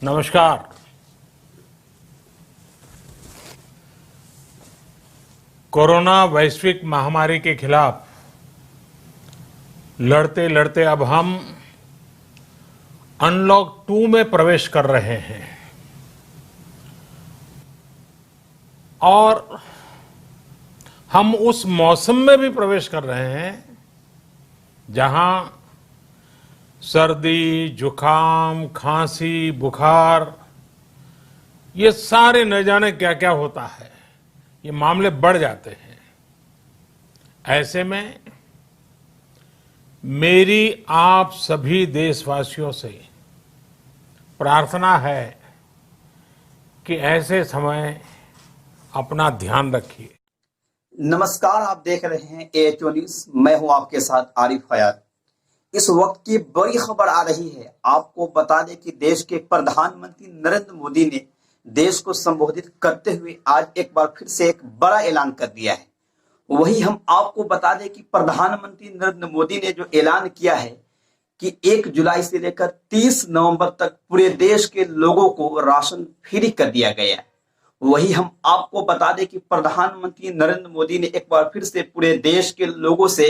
नमस्कार। कोरोना वैश्विक महामारी के खिलाफ लड़ते लड़ते अब हम अनलॉक 2 में प्रवेश कर रहे हैं और हम उस मौसम में भी प्रवेश कर रहे हैं जहां सर्दी, जुकाम, खांसी, बुखार ये सारे न जाने क्या क्या होता है, ये मामले बढ़ जाते हैं। ऐसे में मेरी आप सभी देशवासियों से प्रार्थना है कि ऐसे समय अपना ध्यान रखिए। नमस्कार, आप देख रहे हैं AHO न्यूज। मैं हूं आपके साथ आरिफ हयात। इस वक्त की बड़ी खबर आ रही है। आपको बता दें कि देश के प्रधानमंत्री नरेंद्र मोदी ने देश को संबोधित करते हुए आज एक बार फिर से एक बड़ा ऐलान कर दिया है। वही हम आपको बता दें कि प्रधानमंत्री नरेंद्र मोदी ने जो ऐलान किया है कि 1 जुलाई से लेकर 30 नवंबर तक पूरे देश के लोगों को राशन फ्री कर दिया गया है। वही हम आपको बता दें कि प्रधानमंत्री नरेंद्र मोदी ने एक बार फिर से पूरे देश के लोगों से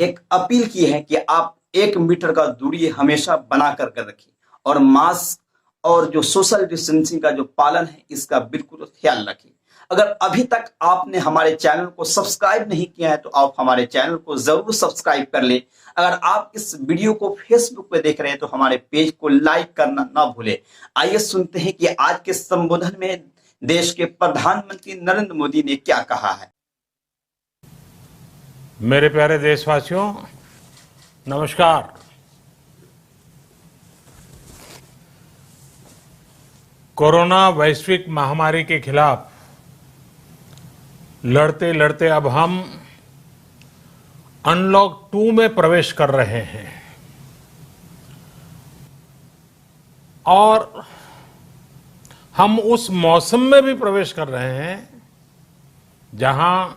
एक अपील की है कि आप 1 मीटर का दूरी हमेशा बना कर रखिए और मास्क और जो सोशल डिस्टेंसिंग का जो पालन है इसका बिल्कुल ख्याल रखिए। अगर अभी तक आपने हमारे चैनल को सब्सक्राइब नहीं किया है तो आप हमारे चैनल को जरूर सब्सक्राइब कर ले। अगर आप इस वीडियो को फेसबुक पे देख रहे हैं तो हमारे पेज को लाइक करना ना भूले। आइए सुनते हैं कि आज के संबोधन में देश के प्रधानमंत्री नरेंद्र मोदी ने क्या कहा है। मेरे प्यारे देशवासियों, नमस्कार। कोरोना वैश्विक महामारी के खिलाफ लड़ते लड़ते अब हम अनलॉक 2 में प्रवेश कर रहे हैं और हम उस मौसम में भी प्रवेश कर रहे हैं जहां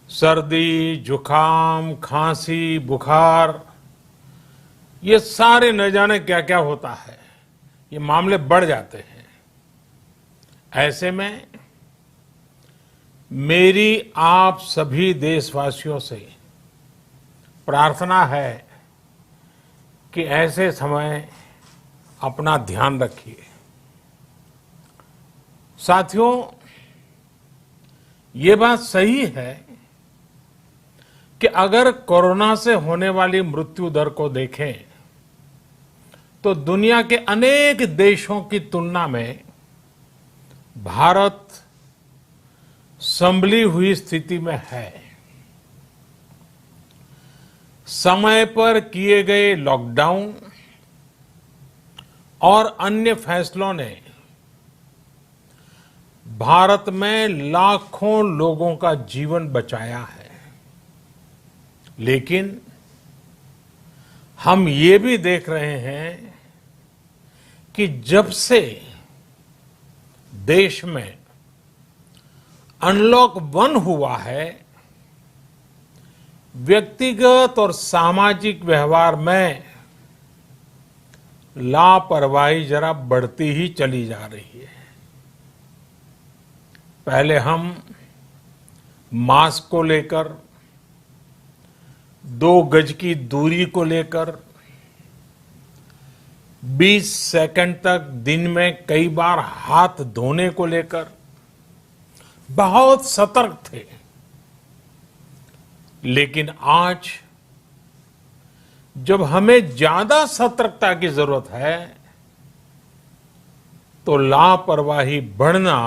सर्दी, जुकाम, खांसी, बुखार ये सारे न जाने क्या क्या होता है, ये मामले बढ़ जाते हैं। ऐसे में मेरी आप सभी देशवासियों से प्रार्थना है कि ऐसे समय अपना ध्यान रखिए। साथियों, ये बात सही है कि अगर कोरोना से होने वाली मृत्यु दर को देखें तो दुनिया के अनेक देशों की तुलना में भारत संभली हुई स्थिति में है। समय पर किए गए लॉकडाउन और अन्य फैसलों ने भारत में लाखों लोगों का जीवन बचाया है, लेकिन हम ये भी देख रहे हैं कि जब से देश में अनलॉक 1 हुआ है, व्यक्तिगत और सामाजिक व्यवहार में लापरवाही जरा बढ़ती ही चली जा रही है। पहले हम मास्क को लेकर, 2 गज की दूरी को लेकर 20 सेकंड तक दिन में कई बार हाथ धोने को लेकर बहुत सतर्क थे, लेकिन आज जब हमें ज्यादा सतर्कता की जरूरत है तो लापरवाही बढ़ना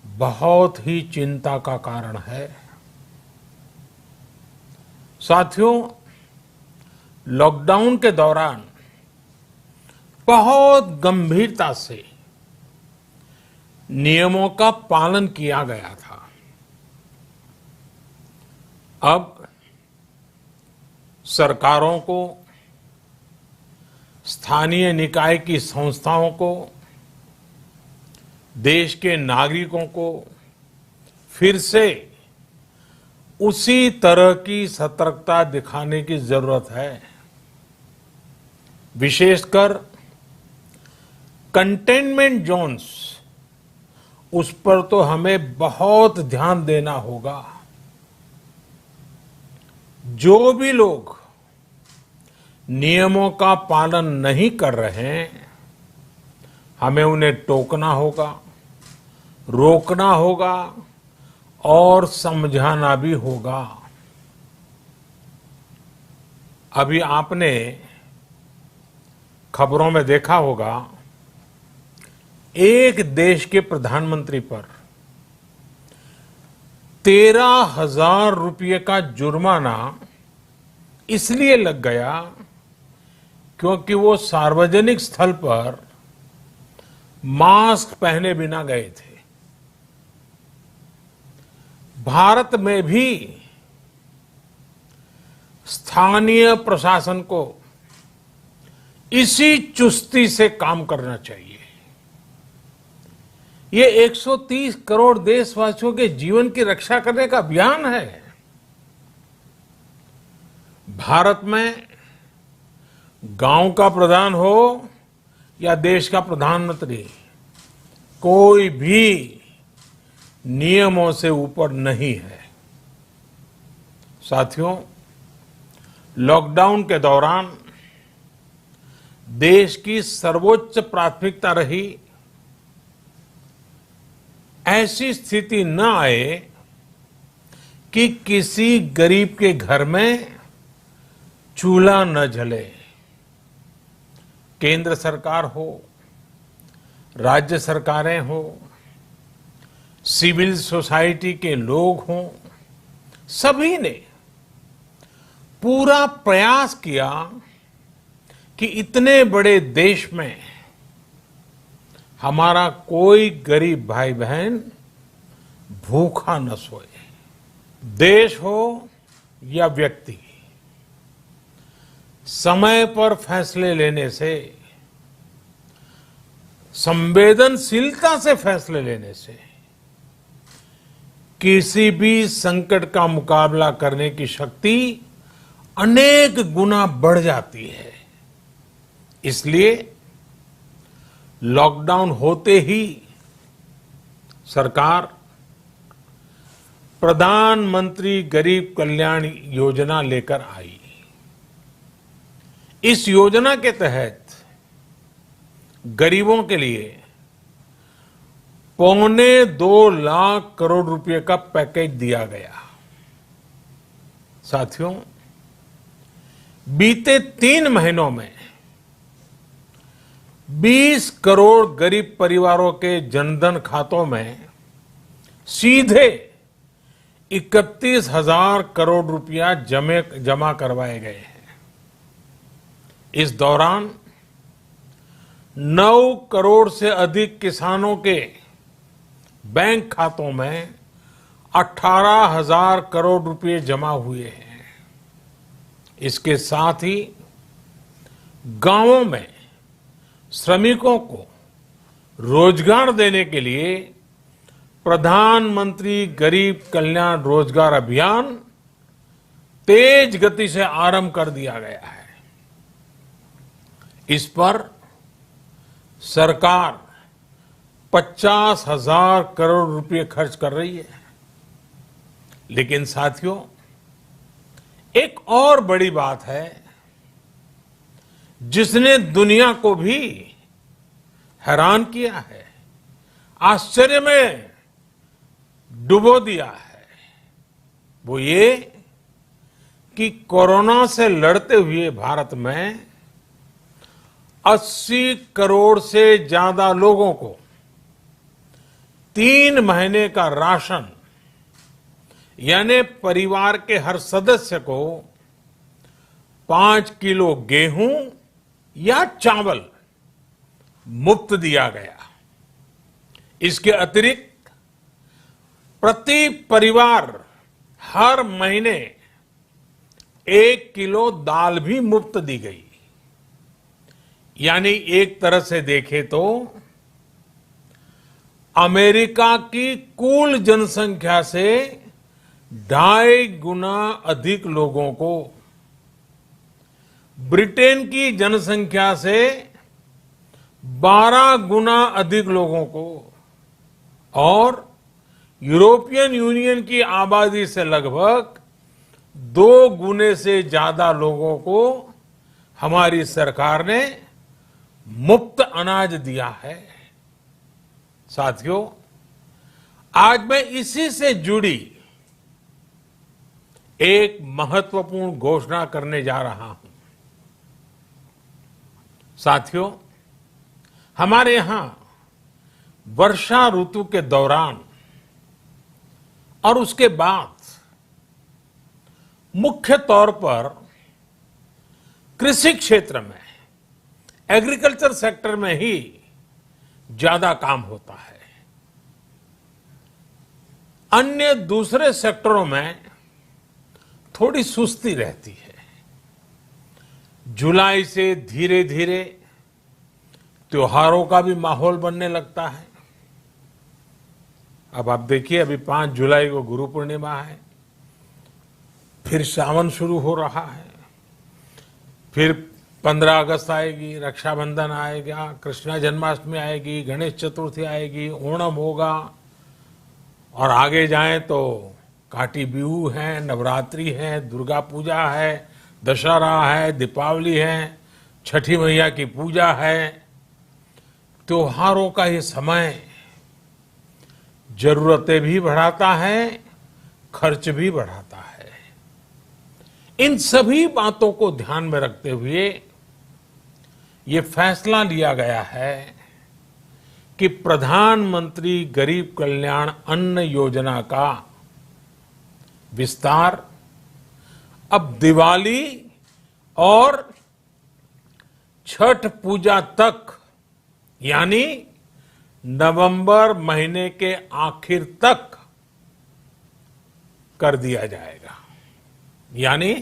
बहुत ही चिंता का कारण है। साथियों, लॉकडाउन के दौरान बहुत गंभीरता से नियमों का पालन किया गया था। अब सरकारों को, स्थानीय निकाय की संस्थाओं को, देश के नागरिकों को फिर से उसी तरह की सतर्कता दिखाने की जरूरत है। विशेषकर कंटेनमेंट जोन्स, उस पर तो हमें बहुत ध्यान देना होगा। जो भी लोग नियमों का पालन नहीं कर रहे हैं, हमें उन्हें टोकना होगा, रोकना होगा और समझाना भी होगा। अभी आपने खबरों में देखा होगा, एक देश के प्रधानमंत्री पर 13,000 रुपये का जुर्माना इसलिए लग गया क्योंकि वो सार्वजनिक स्थल पर मास्क पहने बिना गए थे। भारत में भी स्थानीय प्रशासन को इसी चुस्ती से काम करना चाहिए। ये 130 करोड़ देशवासियों के जीवन की रक्षा करने का अभियान है। भारत में गांव का प्रधान हो या देश का प्रधानमंत्री, कोई भी नियमों से ऊपर नहीं है। साथियों, लॉकडाउन के दौरान देश की सर्वोच्च प्राथमिकता रही ऐसी स्थिति न आए कि किसी गरीब के घर में चूल्हा न जले। केंद्र सरकार हो, राज्य सरकारें हो, सिविल सोसाइटी के लोग हों, सभी ने पूरा प्रयास किया कि इतने बड़े देश में हमारा कोई गरीब भाई बहन भूखा न सोए। देश हो या व्यक्ति, समय पर फैसले लेने से, संवेदनशीलता से फैसले लेने से किसी भी संकट का मुकाबला करने की शक्ति अनेक गुना बढ़ जाती है। इसलिए लॉकडाउन होते ही सरकार प्रधानमंत्री गरीब कल्याण योजना लेकर आई। इस योजना के तहत गरीबों के लिए 2.25 लाख करोड़ रुपए का पैकेज दिया गया। साथियों, बीते 3 महीनों में 20 करोड़ गरीब परिवारों के जनधन खातों में सीधे 31,000 करोड़ रुपया जमा करवाए गए हैं। इस दौरान 9 करोड़ से अधिक किसानों के बैंक खातों में 18,000 करोड़ रुपए जमा हुए हैं। इसके साथ ही गांवों में श्रमिकों को रोजगार देने के लिए प्रधानमंत्री गरीब कल्याण रोजगार अभियान तेज गति से आरंभ कर दिया गया है। इस पर सरकार 50,000 करोड़ रुपए खर्च कर रही है। लेकिन साथियों, एक और बड़ी बात है जिसने दुनिया को भी हैरान किया है, आश्चर्य में डुबो दिया है। वो ये कि कोरोना से लड़ते हुए भारत में 80 करोड़ से ज्यादा लोगों को 3 महीने का राशन, यानी परिवार के हर सदस्य को 5 किलो गेहूं या चावल मुफ्त दिया गया। इसके अतिरिक्त प्रति परिवार हर महीने 1 किलो दाल भी मुफ्त दी गई। यानी एक तरह से देखें तो अमेरिका की कुल जनसंख्या से 2.5 गुना अधिक लोगों को ब्रिटेन की जनसंख्या से 12 गुना अधिक लोगों को और यूरोपियन यूनियन की आबादी से लगभग 2 गुने से ज्यादा लोगों को हमारी सरकार ने मुफ्त अनाज दिया है। साथियों, आज मैं इसी से जुड़ी एक महत्वपूर्ण घोषणा करने जा रहा हूं। साथियों, हमारे यहां वर्षा ऋतु के दौरान और उसके बाद मुख्य तौर पर कृषि क्षेत्र में, एग्रीकल्चर सेक्टर में ही ज्यादा काम होता है। अन्य दूसरे सेक्टरों में थोड़ी सुस्ती रहती है। जुलाई से धीरे धीरे त्योहारों का भी माहौल बनने लगता है। अब आप देखिए, अभी 5 जुलाई को गुरु पूर्णिमा है, फिर सावन शुरू हो रहा है, फिर 15 अगस्त आएगी, रक्षाबंधन आएगा, कृष्णा जन्माष्टमी आएगी, गणेश चतुर्थी आएगी, ओणम होगा और आगे जाएं तो काटी बिहू है, नवरात्रि है, दुर्गा पूजा है, दशहरा है, दीपावली है, छठी मैया की पूजा है। त्योहारों का ये समय जरूरतें भी बढ़ाता है, खर्च भी बढ़ाता है। इन सभी बातों को ध्यान में रखते हुए ये फैसला लिया गया है कि प्रधानमंत्री गरीब कल्याण अन्न योजना का विस्तार अब दिवाली और छठ पूजा तक, यानी नवंबर महीने के आखिर तक कर दिया जाएगा। यानी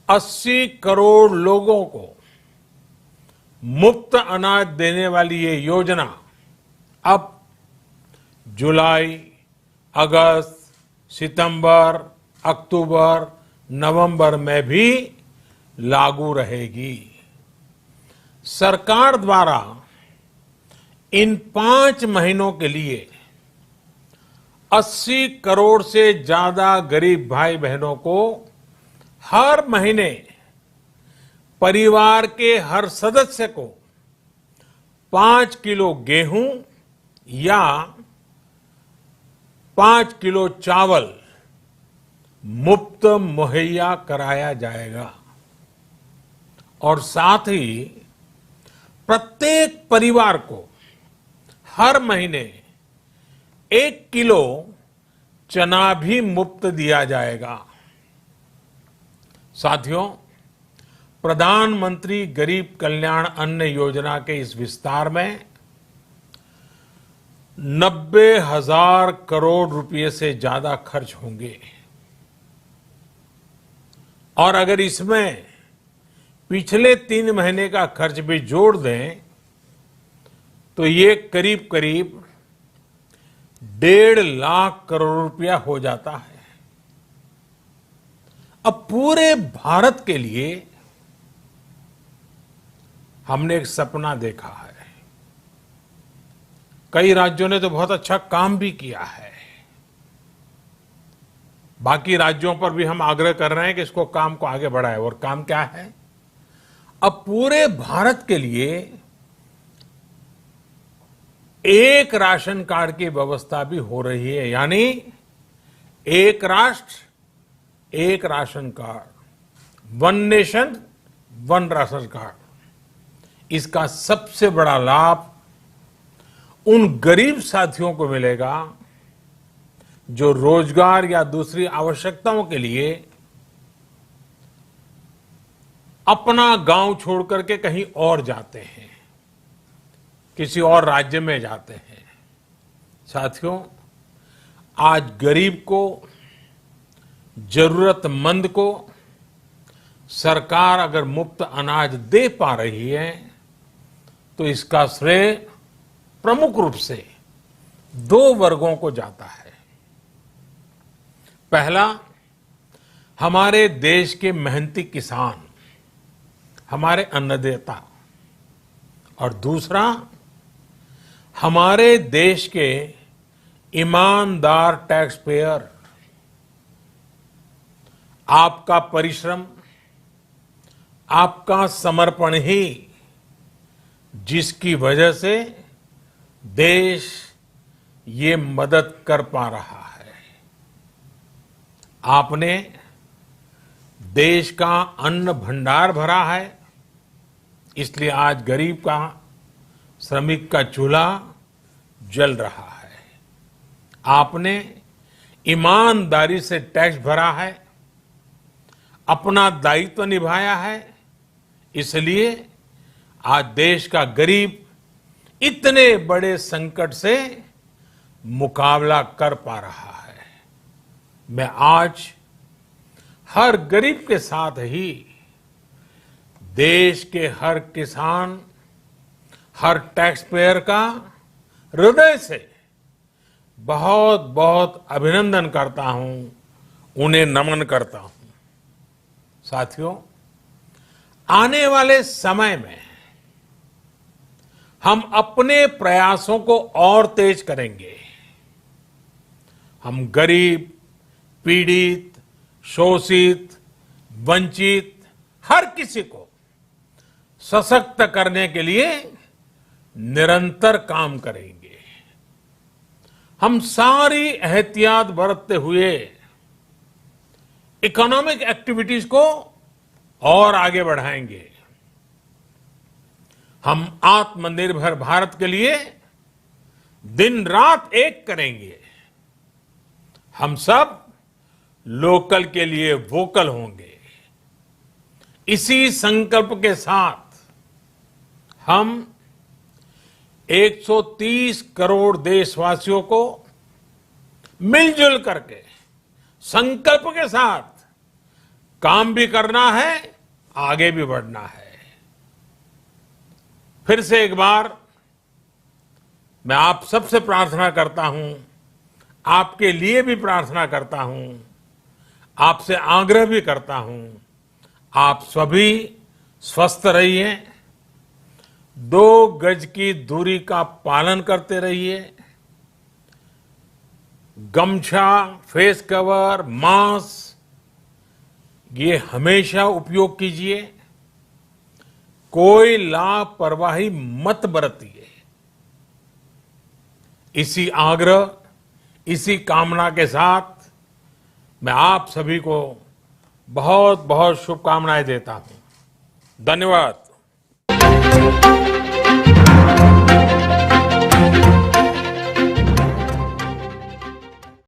80 करोड़ लोगों को मुफ्त अनाज देने वाली ये योजना अब जुलाई, अगस्त, सितंबर, अक्टूबर, नवंबर में भी लागू रहेगी। सरकार द्वारा इन 5 महीनों के लिए 80 करोड़ से ज्यादा गरीब भाई बहनों को हर महीने परिवार के हर सदस्य को 5 किलो गेहूं या 5 किलो चावल मुफ्त मुहैया कराया जाएगा। और साथ ही प्रत्येक परिवार को हर महीने 1 किलो चना भी मुफ्त दिया जाएगा। साथियों, प्रधानमंत्री गरीब कल्याण अन्न योजना के इस विस्तार में 90,000 करोड़ रुपए से ज्यादा खर्च होंगे। और अगर इसमें पिछले 3 महीने का खर्च भी जोड़ दें तो ये करीब करीब 1.5 लाख करोड़ रुपया हो जाता है। अब पूरे भारत के लिए हमने एक सपना देखा है। कई राज्यों ने तो बहुत अच्छा काम भी किया है। बाकी राज्यों पर भी हम आग्रह कर रहे हैं कि इसको काम को आगे बढ़ाएं। और काम क्या है? अब पूरे भारत के लिए एक राशन कार्ड की व्यवस्था भी हो रही है। यानी एक राष्ट्र एक ration card, 1 nation 1 ration card. इसका सबसे बड़ा लाभ उन गरीब साथियों को मिलेगा जो रोजगार या दूसरी आवश्यकताओं के लिए अपना गांव छोड़ करके कहीं और जाते हैं, किसी और राज्य में जाते हैं। साथियों, आज गरीब को, जरूरतमंद को सरकार अगर मुफ्त अनाज दे पा रही है तो इसका श्रेय प्रमुख रूप से 2 वर्गों को जाता है। पहला, हमारे देश के मेहनती किसान हमारे अन्नदाता और दूसरा हमारे देश के ईमानदार टैक्स पेयर। आपका परिश्रम, आपका समर्पण ही जिसकी वजह से देश ये मदद कर पा रहा है। आपने देश का अन्न भंडार भरा है, इसलिए आज गरीब का, श्रमिक का चूल्हा जल रहा है। आपने ईमानदारी से टैक्स भरा है, अपना दायित्व निभाया है, इसलिए आज देश का गरीब इतने बड़े संकट से मुकाबला कर पा रहा है। मैं आज हर गरीब के साथ ही देश के हर किसान, हर टैक्स पेयर का हृदय से बहुत बहुत अभिनंदन करता हूं, उन्हें नमन करता हूं। साथियों, आने वाले समय में हम अपने प्रयासों को और तेज करेंगे। हम गरीब, पीड़ित, शोषित, वंचित हर किसी को सशक्त करने के लिए निरंतर काम करेंगे। हम सारी एहतियात बरतते हुए इकोनॉमिक एक्टिविटीज को और आगे बढ़ाएंगे। हम आत्मनिर्भर भारत के लिए दिन रात एक करेंगे। हम सब लोकल के लिए वोकल होंगे। इसी संकल्प के साथ हम 130 करोड़ देशवासियों को मिलजुल करके संकल्प के साथ काम भी करना है, आगे भी बढ़ना है। फिर से एक बार मैं आप सबसे प्रार्थना करता हूं, आपके लिए भी प्रार्थना करता हूं, आपसे आग्रह भी करता हूं, आप सभी स्वस्थ रहिए, 2 गज की दूरी का पालन करते रहिए, गमछा, फेस कवर, मास्क ये हमेशा उपयोग कीजिए। कोई लापरवाही मत बरतिए। इसी आग्रह, इसी कामना के साथ मैं आप सभी को बहुत बहुत शुभकामनाएं देता हूं। धन्यवाद।